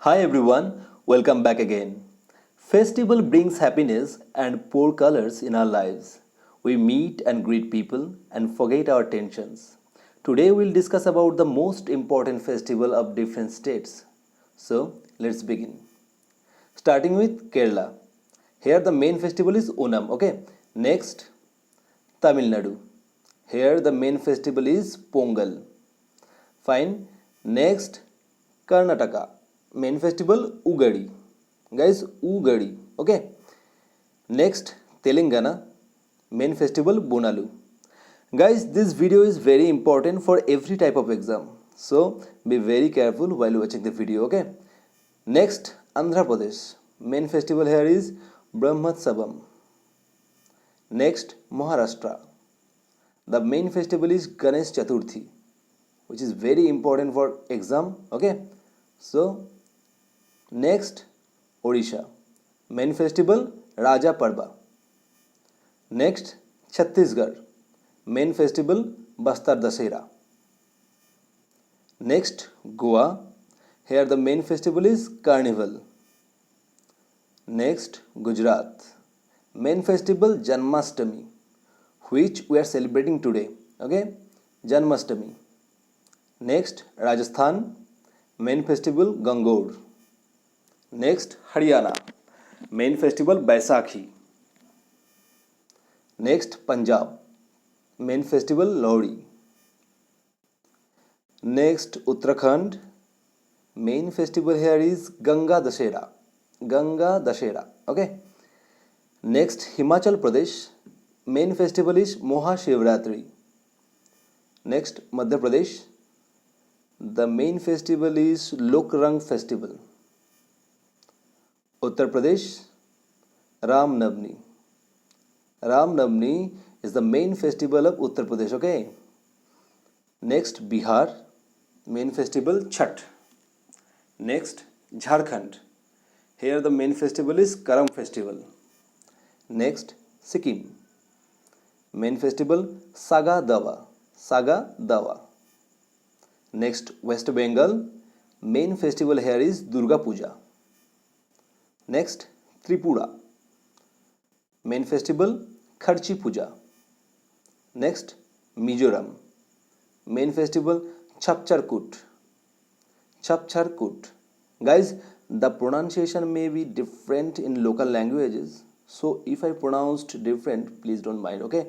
Hi everyone, welcome back again. Festival brings happiness and pour colors in our lives. We meet and greet people and forget our tensions. Today we'll discuss about the most important festival of different states. So, let's begin. Starting with Kerala. Here the main festival is Onam, okay? Next, Tamil Nadu. Here the main festival is Pongal. Fine. Next, Karnataka. Main festival Ugadi. Guys, Ugadi. Okay. Next, Telangana. Main festival Bonalu. Guys, this video is very important for every type of exam. So, be very careful while watching the video. Okay. Next, Andhra Pradesh. Main festival here is Brahmotsabam. Next, Maharashtra. The main festival is Ganesh Chaturthi, which is very important for exam. Okay. So, next, Odisha. Main festival Raja Parba. Next, Chhattisgarh. Main festival Bastar Dussehra. Next, Goa. Here the main festival is Carnival. Next, Gujarat. Main festival Janmashtami, which we are celebrating today. Okay, Janmashtami. Next, Rajasthan. Main festival Gangaur. Next, Haryana. Main festival Baisakhi. Next, Punjab. Main festival Lohri. Next, Uttarakhand. Main festival here is Ganga Dussehra. Ganga Dussehra. Okay. Next, Himachal Pradesh. Main festival is Maha Shivaratri. Next, Madhya Pradesh. The main festival is Lokrang Festival. Uttar Pradesh, Ram Navami. Ram Navami is the main festival of Uttar Pradesh. Okay. Next, Bihar. Main festival Chhat. Next, Jharkhand. Here the main festival is Karam Festival. Next, Sikkim. Main festival Saga Dawa. Saga Dawa. Next, West Bengal. Main festival here is Durga Puja. Next, Tripura. Main festival Kharchi Puja. Next, Mizoram. Main festival Chapchar. Chapchar. Guys, the pronunciation may be different in local languages. So if I pronounced different, please don't mind, okay?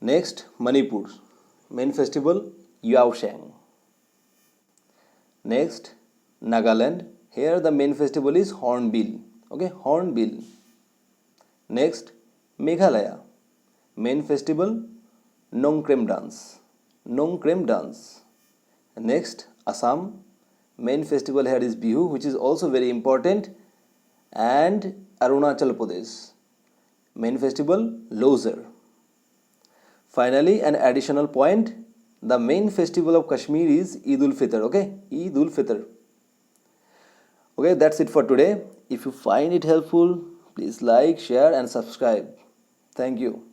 Next, Manipur. Main festival Yaoshang. Next, Nagaland. Here the main festival is Hornbill. Okay, Hornbill. Next, Meghalaya. Main festival Nongkrem dance. Nongkrem dance. Next, Assam. Main festival here is Bihu, which is also very important. And Arunachal Pradesh. Main festival Losar. Finally, an additional point. The main festival of Kashmir is Eid ul-Fitr. Okay, Eid ul-Fitr. Okay, that's it for today. If you find it helpful, please like, share and subscribe. Thank you.